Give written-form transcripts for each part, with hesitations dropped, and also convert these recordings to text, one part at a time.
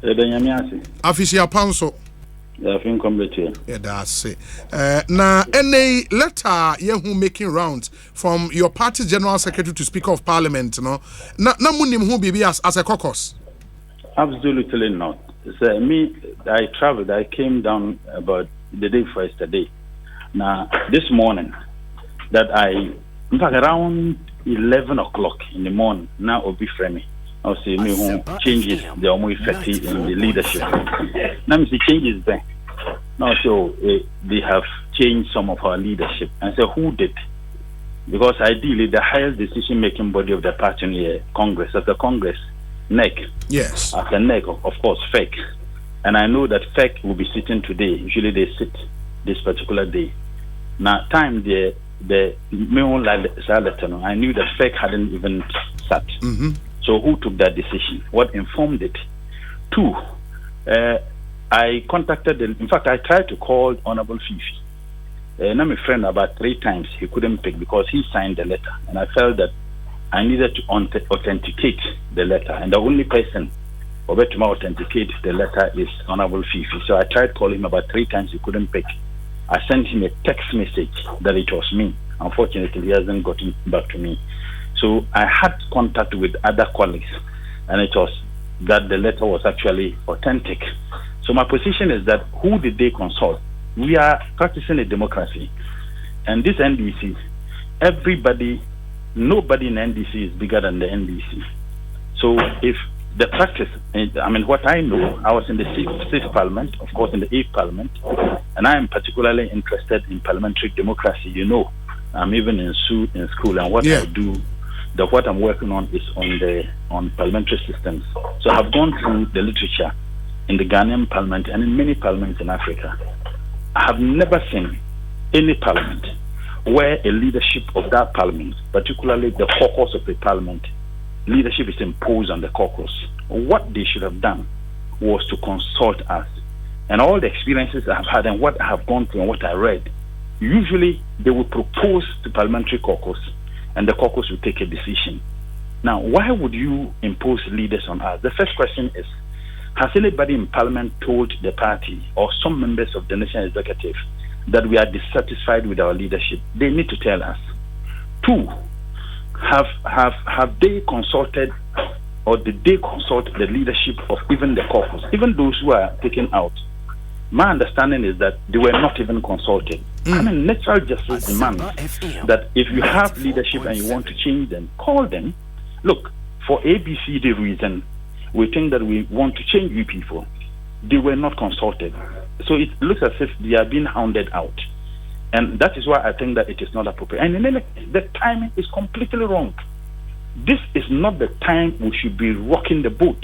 Official Panso. I think complete. Yeah, that's it. Now, any letter you making rounds from your party general secretary to Speaker of Parliament, no, na munim who be as a caucus. Absolutely not. So me, I traveled. I came down about the day for yesterday. Now this morning, that in fact around 11 o'clock in the morning. Now will be framing. I'll see me who changes the almost effective in the leadership. Now the changes there. Now so they have changed some of our leadership. And so who did? Because ideally the highest decision making body of the party here, Congress, as the Congress, NEC. Yes. As a NEC, of course, FEC. And I know that FEC will be sitting today. Usually they sit this particular day. Now time the I knew that FEC hadn't even sat. So who took that decision? What informed it? 2, I contacted in fact, I tried to call Honorable Fifi. And I'm a friend about 3 times. He couldn't pick because he signed the letter. And I felt that I needed to authenticate the letter. And the only person who to authenticate the letter is Honorable Fifi. So I tried calling him about 3 times. He couldn't pick. I sent him a text message that it was me. Unfortunately, he hasn't gotten back to me. So I had contact with other colleagues, and it was that the letter was actually authentic. So my position is that who did they consult? We are practicing a democracy, and this NDC, nobody in NDC is bigger than the NDC. So if the practice, I mean, what I know, I was in the 6th Parliament, of course in the 8th Parliament, and I am particularly interested in parliamentary democracy. You know, I'm even in school, and what I do, what I'm working on is on parliamentary systems. So I've gone through the literature in the Ghanaian Parliament and in many parliaments in Africa. I have never seen any parliament where a leadership of that parliament, particularly the caucus of the parliament, leadership is imposed on the caucus. What they should have done was to consult us. And all the experiences I have had and what I have gone through and what I read, usually they will propose to parliamentary caucus and the caucus will take a decision. Now, why would you impose leaders on us? The first question is, has anybody in parliament told the party or some members of the national executive that we are dissatisfied with our leadership? They need to tell us. 2, have they consulted or did they consult the leadership of even the caucus, even those who are taken out? My understanding is that they were not even consulted. I mean, natural justice demands that if you have leadership and you want to change them, call them. Look, for ABCD reason, we think that we want to change you people. They were not consulted. So it looks as if they are being hounded out. And that is why I think that it is not appropriate. And in any case, the timing is completely wrong. This is not the time we should be rocking the boat.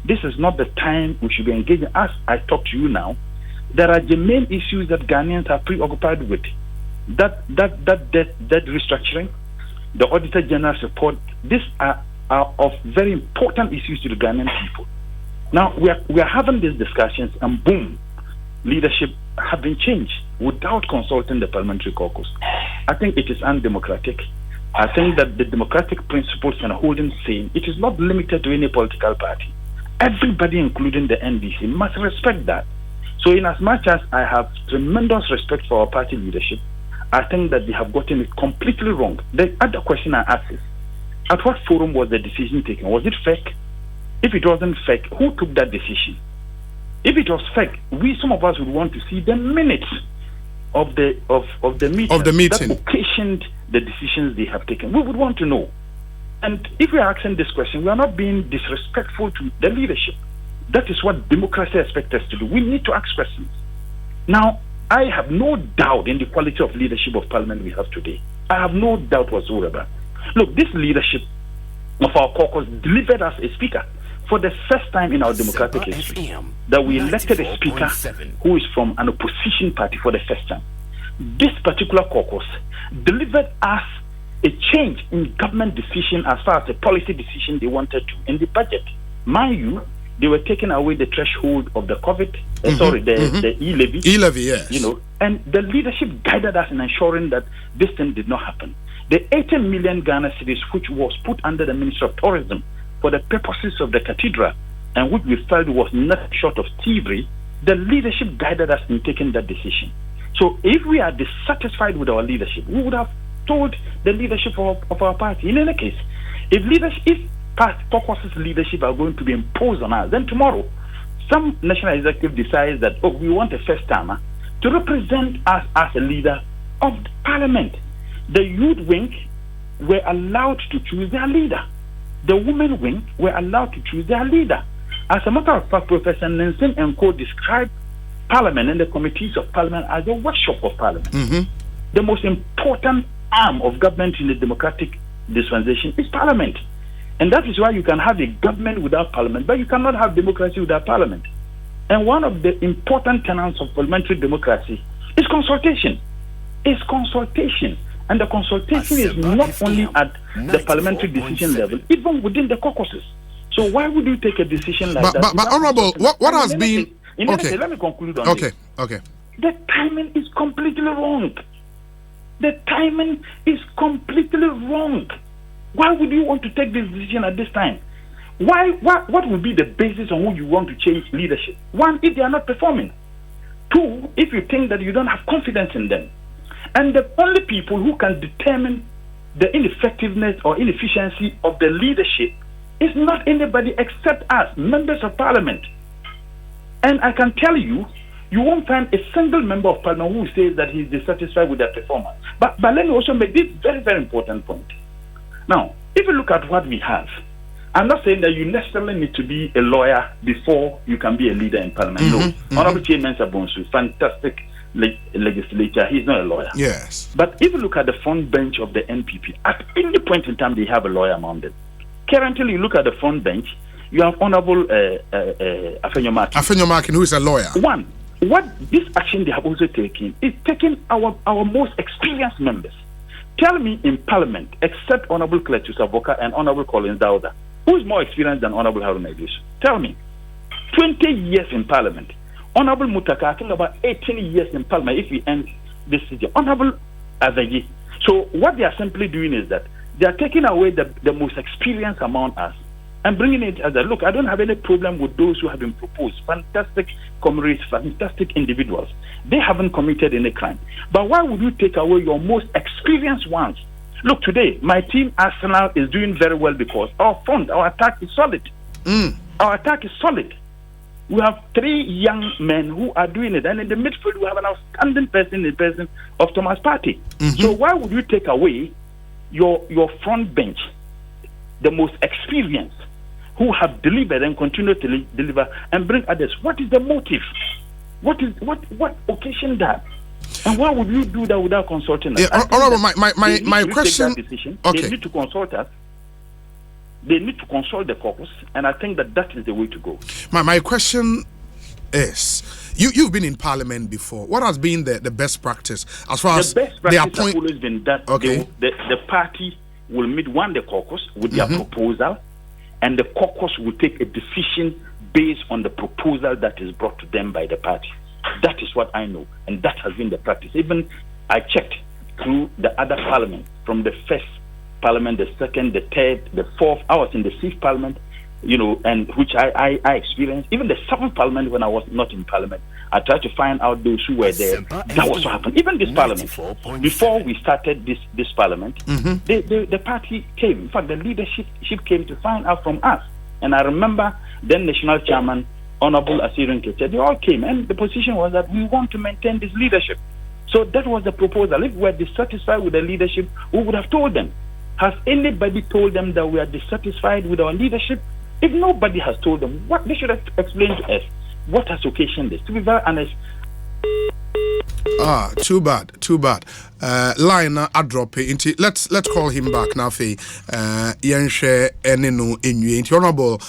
This is not the time we should be engaging. As I talk to you now, there are the main issues that Ghanaians are preoccupied with. That debt restructuring, the Auditor General's report, these are of very important issues to the Ghanaian people. Now, we are having these discussions and boom, leadership have been changed without consulting the parliamentary caucus. I think it is undemocratic. I think that the democratic principles and holding same, it is not limited to any political party. Everybody, including the NDC, must respect that. So in as much as I have tremendous respect for our party leadership, I think that they have gotten it completely wrong. The other question I ask is, at what forum was the decision taken? Was it fake? If it wasn't fake, who took that decision? If it was fake, some of us would want to see the minutes of the meeting that occasioned the decisions they have taken. We would want to know. And if we are asking this question, we are not being disrespectful to the leadership. That is what democracy expects us to do. We need to ask questions. Now, I have no doubt in the quality of leadership of parliament we have today. I have no doubt whatsoever. Look, this leadership of our caucus delivered us a speaker for the first time in our democratic history, that we elected a speaker who is from an opposition party for the first time. This particular caucus delivered us a change in government decision as far as the policy decision they wanted to in the budget. Mind you, they were taking away the threshold of the COVID, the e-levy. E-levy, yes. You know, and the leadership guided us in ensuring that this thing did not happen. The 18 million Ghana cedis, which was put under the Ministry of Tourism for the purposes of the cathedral, and which we felt was not short of thievery, the leadership guided us in taking that decision. So if we are dissatisfied with our leadership, we would have told the leadership of our party. In any case, if Caucus's leadership are going to be imposed on us, then tomorrow some national executive decides that, oh, we want a first-timer to represent us as a leader of the parliament. The youth wing were allowed to choose their leader. The women wing were allowed to choose their leader. As a matter of fact, Professor Nelson and Co. described Parliament and the committees of Parliament as a workshop of Parliament. The most important arm of government in the democratic dispensation is Parliament. And that is why you can have a government without Parliament, but you cannot have democracy without Parliament. And one of the important tenets of parliamentary democracy is consultation. It's consultation. And the consultation is not only at the parliamentary decision level, even within the caucuses. So why would you take a decision like that? But Honorable, what has been... Okay, let me conclude on this. Okay. The timing is completely wrong. The timing is completely wrong. Why would you want to take this decision at this time? What would be the basis on which you want to change leadership? One, if they are not performing. Two, if you think that you don't have confidence in them. And the only people who can determine the ineffectiveness or inefficiency of the leadership is not anybody except us, members of parliament. And I can tell you, you won't find a single member of parliament who says that he's dissatisfied with their performance. But let me also make this very, very important point. Now, if you look at what we have, I'm not saying that you necessarily need to be a lawyer before you can be a leader in parliament. No. Honorable Chairman Sabonsu, fantastic legislator, he's not a lawyer. Yes. But if you look at the front bench of the NPP, at any point in time they have a lawyer among them. Currently, you look at the front bench, you have Honorable Afenyomakin, who is a lawyer. One, what this action they have also taken is taking our most experienced members. Tell me in Parliament, except Honorable Cletus Avoka and Honorable Collins Dauda, who is more experienced than Honorable Haruna Idris? Tell me. 20 years in Parliament. Honorable Mutaka, I think about 18 years in Parliament if we end this season. Honorable Azayi. So what they are simply doing is that they are taking away the most experienced among us and bringing it as a look. I don't have any problem with those who have been proposed. Fantastic comrades, fantastic individuals. They haven't committed any crime. But why would you take away your most experienced ones? Look, today, my team, Arsenal, is doing very well because our front, our attack is solid. Our attack is solid. We have 3 young men who are doing it. And in the midfield, we have an outstanding person in the person of Thomas Partey. So why would you take away your front bench, the most experienced, who have delivered and continue to deliver, and bring others? What is the motive? What occasion that? And why would you do that without consulting us? Yeah, my question. Okay. They need to consult us. They need to consult the caucus, and I think that is the way to go. My question is, you've been in Parliament before. What has been the best practice as far as the best practice has always been that the party will meet the caucus with their proposal, and the caucus will take a decision based on the proposal that is brought to them by the party. That is what I know, and that has been the practice. Even I checked through the other parliament, from the first parliament, the second, the third, the fourth. I was in the 6th parliament, and which I experienced. Even the 7th parliament, when I was not in parliament, I tried to find out those who were there. That was what happened. Even this parliament, before we started this parliament, the party came. In fact, the leadership came to find out from us. And I remember then National Chairman, Honorable Asirin Kecha, they all came, and the position was that we want to maintain this leadership. So that was the proposal. If we were dissatisfied with the leadership, we would have told them. Has anybody told them that we are dissatisfied with our leadership? If nobody has told them, what they should have explained to us what has occasioned this. To be very honest. Too bad. Line I drop it. Let's call him back now. Yenshe enenu enyu. Honorable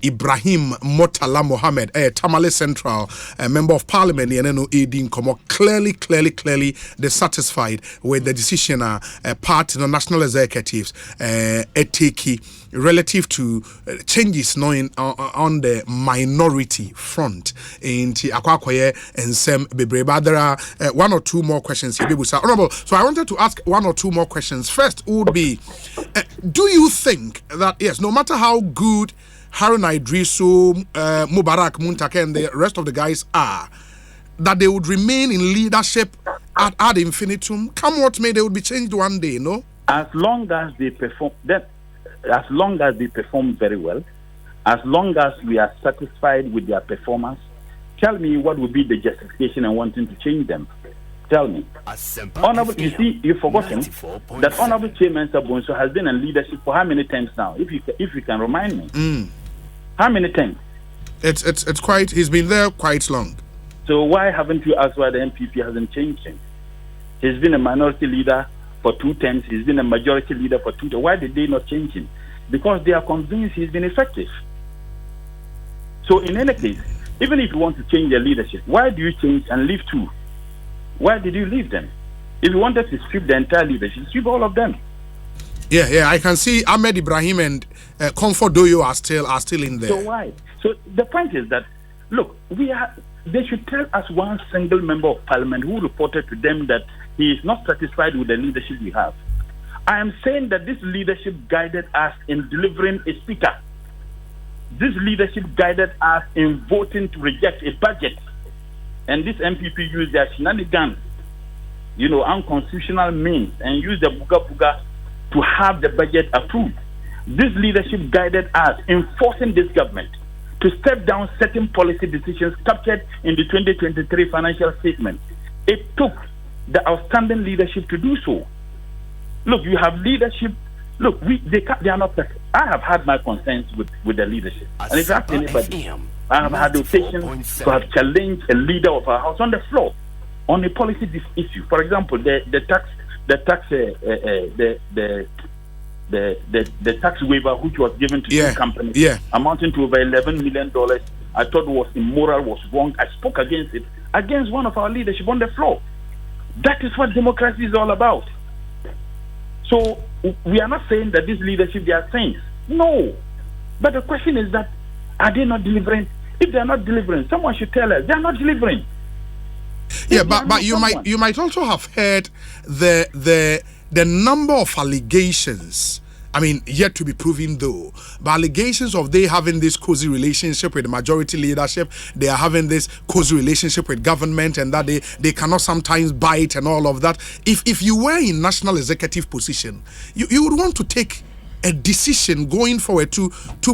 Ibrahim Mutala Mohammed, Tamale Central, member of Parliament. Yenenu edin komo clearly dissatisfied with the decision part the national executives etiki relative to changes on the minority front in Akwakoye and Sem Bebre. There are 1 or 2 more questions here. Honorable, so I wanted to ask 1 or 2 more questions. First would be, do you think that, yes, no matter how good Harun Idrisu, Mubarak Muntaka, and the rest of the guys are, that they would remain in leadership ad infinitum? Come what may, they would be changed one day, no? As long as they perform very well, as long as we are satisfied with their performance, tell me what would be the justification in wanting to change them. Tell me. Honorable, you see, you've forgotten that Honorable Chairman Sabunso has been in leadership for how many times now? If you can remind me. How many times? It's quite, he's been there quite long. So why haven't you asked why the MPP hasn't changed him? He's been a minority leader for 2 terms. He's been a majority leader for 2 terms. Why did they not change him? Because they are convinced he's been effective. So in any case, even if you want to change their leadership, why do you change and leave 2? Why did you leave them? If you wanted to strip the entire leadership, strip all of them. Yeah, I can see Ahmed Ibrahim and Comfort Doyo are still in there. So why? So the point is that, look, they should tell us one single member of parliament who reported to them that he is not satisfied with the leadership we have. I am saying that this leadership guided us in delivering a speaker. This leadership guided us in voting to reject a budget. And this MPP used their shenanigans, unconstitutional means, and used the buga to have the budget approved. This leadership guided us in forcing this government to step down certain policy decisions captured in the 2023 financial statement. It took the outstanding leadership to do so. Look, you have leadership. Look, they are not perfect. I have had my concerns with the leadership. And if you ask anybody, I have had occasions to have challenged a leader of our house on the floor on a policy issue. For example, the tax waiver which was given to two companies, amounting to over $11 million, I thought was immoral, was wrong. I spoke against it, against one of our leadership on the floor. That is what democracy is all about. So we are not saying that this leadership, they are saints. No. But the question is that, are they not delivering? If they are not delivering, someone should tell us they are not delivering. Yeah, but you might also have heard the number of allegations. I mean, yet to be proven though, but allegations of they having this cozy relationship with the majority leadership, they are having this cozy relationship with government, and that they cannot sometimes bite and all of that. If you were in national executive position, you would want to take a decision going forward to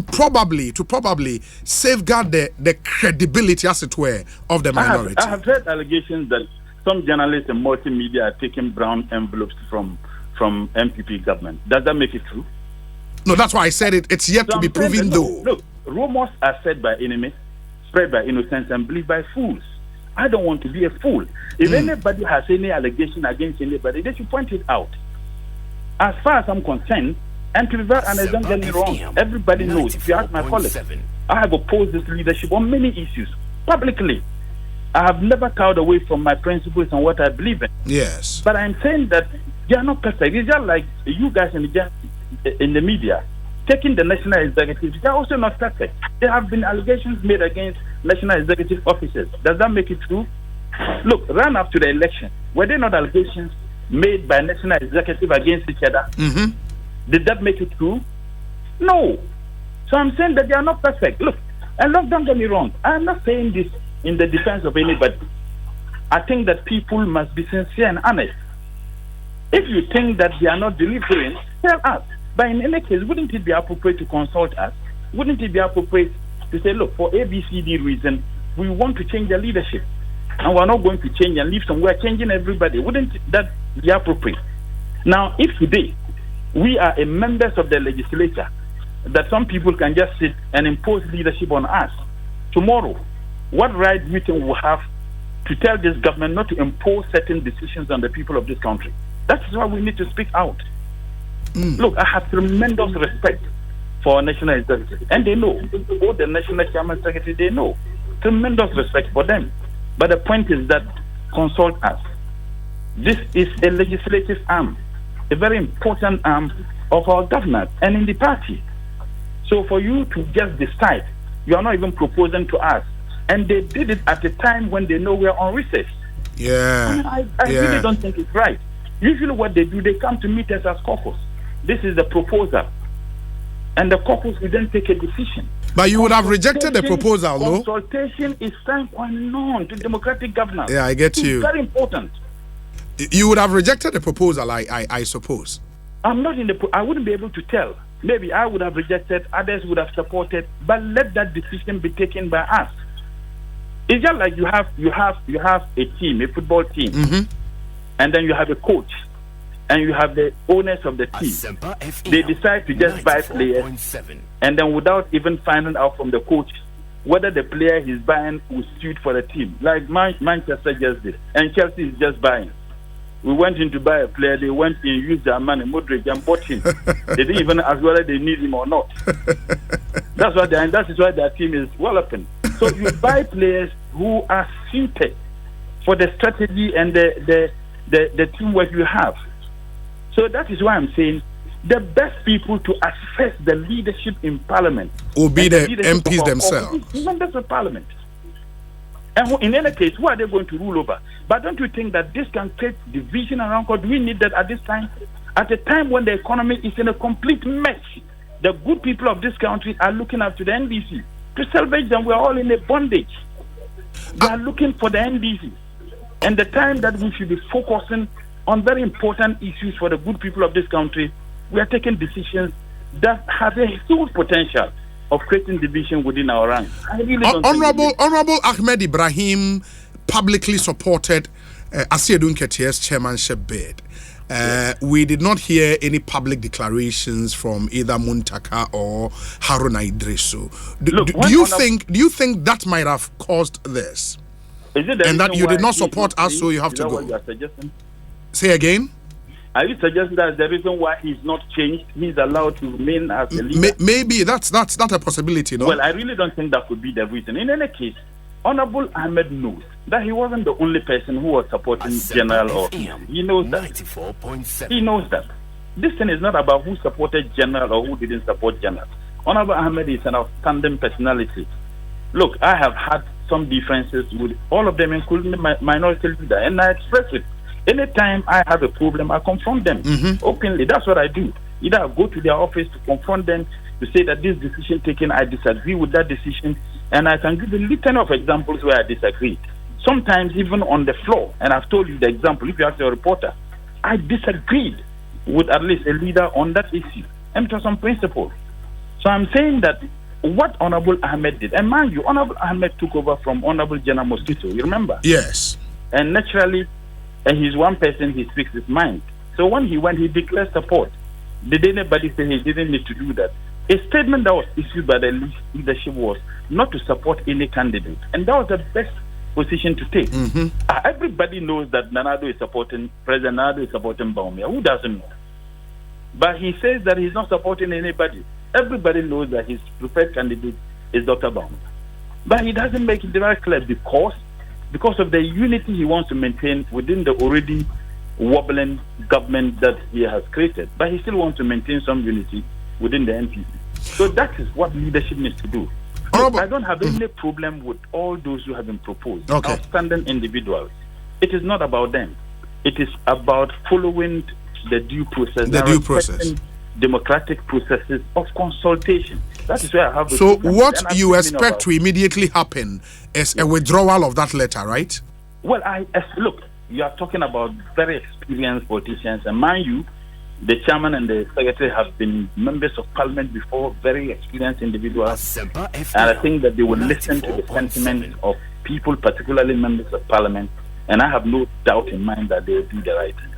probably safeguard the credibility, as it were, of the minority. I have heard allegations that some journalists and multimedia are taking brown envelopes from MPP government. Does that make it true? No, that's why I said it's yet to be proven though. Look, rumors are said by enemies, spread by innocents, and believed by fools. I don't want to be a fool. If anybody has any allegation against anybody, they should point it out. As far as I'm concerned, and to be very honest, don't get me wrong, everybody knows, if you ask my colleagues, I have opposed this leadership on many issues, publicly. I have never cowed away from my principles and what I believe in. Yes. But I'm saying that they are not perfect. It's just like you guys in the media taking the national executive. They are also not perfect. There have been allegations made against national executive officers. Does that make it true? Look, run up to the election. Were there not allegations made by national executive against each other? Did that make it true? No. So I'm saying that they are not perfect. Look, and don't get me wrong. I'm not saying this in the defense of anybody. I think that people must be sincere and honest. If you think that they are not delivering, tell us. But in any case, wouldn't it be appropriate to consult us? Wouldn't it be appropriate to say, look, for ABCD reason, we want to change the leadership, and we're not going to change and leave some. We're changing everybody. Wouldn't that be appropriate? Now, if today we are members of the legislature, that some people can just sit and impose leadership on us, tomorrow, what right do you think we have to tell this government not to impose certain decisions on the people of this country? That is why we need to speak out. Look, I have tremendous respect for our national executive, and they know. Both the national chairman, secretary, they know. Tremendous respect for them. But the point is that consult us. This is a legislative arm, a very important arm of our government and in the party. So for you to just decide, you are not even proposing to us. And they did it at a time when they know we are on recess. I really don't think it's right. Usually what they do, they come to meet us as caucus. This is the proposal. And the caucus will then take a decision. But you would have rejected the proposal, no? Consultation is sine qua non to democratic governance. Yeah, I get you. It's very important. You would have rejected the proposal, I suppose. I'm not in the. I wouldn't be able to tell. Maybe I would have rejected, others would have supported, but let that decision be taken by us. It's just like you have a team, a football team, and then you have a coach, and you have the owners of the team. They decide to just buy players, and then without even finding out from the coach whether the player he's buying will suit for the team. Like Manchester just did, and Chelsea is just buying. We went in to buy a player. They went in, used their money, Modric, and bought him. They didn't even ask whether they need him or not. That is why their team is well open. So you buy players who are suited for the strategy and the teamwork you have. So that is why I'm saying the best people to assess the leadership in Parliament will be the MPs themselves. Members of Parliament. And in any case, who are they going to rule over? But don't you think that this can create division around? Because we need that at this time, at a time when the economy is in a complete mess. The good people of this country are looking up to the NDC to salvage them. We're all in a bondage. They are looking for the NDC. And the time that we should be focusing on very important issues for the good people of this country, we are taking decisions that have a huge potential of creating division within our ranks. Honorable Ahmed Ibrahim publicly supported Asiedun Ketie's chairmanship bid. We did not hear any public declarations from either Muntaka or Haruna Idrisu. Do you think that might have caused this? And that you did not support us, so you have to go? Say again? Are you suggesting that the reason why he's not changed, he's allowed to remain as a leader? Maybe that's not a possibility, no? Well, I really don't think that could be the reason. In any case, Honorable Ahmed knows that he wasn't the only person who was supporting General or he knows that. He knows that. This thing is not about who supported General or who didn't support General. Honorable Ahmed is an outstanding personality. Look, I have had some differences with all of them, including the minority leader, and I express it. Anytime I have a problem, I confront them openly. That's what I do. Either I go to their office to confront them, to say that this decision taken, I disagree with that decision, and I can give a litany of examples where I disagree. Sometimes even on the floor, and I've told you the example, if you ask your reporter, I disagreed with at least a leader on that issue, and it was on principle. So I'm saying that what Honorable Ahmed did, and mind you, Honorable Ahmed took over from Honorable General Mosquito, you remember? Yes. And naturally, and he's one person, he speaks his mind. So when he went, he declared support. Did anybody say he didn't need to do that? A statement that was issued by the leadership was not to support any candidate. And that was the best position to take. Everybody knows that Nanado is supporting, President Nanado is supporting Baumia. Who doesn't know? But he says that he's not supporting anybody. Everybody knows that his preferred candidate is Dr. Baumia. But he doesn't make it very clear because of the unity he wants to maintain within the already wobbling government that he has created. But he still wants to maintain some unity within the NPC. So that is what leadership needs to do. I don't have any problem with all those who have been proposed. Outstanding individuals. It is not about them. It is about following the due process. Democratic processes of consultation. That is where I have. So what you expect to immediately happen is a withdrawal of that letter, right? Well, look, you are talking about very experienced politicians, and mind you, the chairman and the secretary have been members of Parliament before, very experienced individuals, and I think that they will listen to the sentiment of people, particularly members of Parliament, and I have no doubt in mind that they will do the right thing.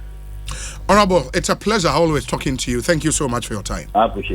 Honorable, it's a pleasure always talking to you. Thank you so much for your time. I appreciate it.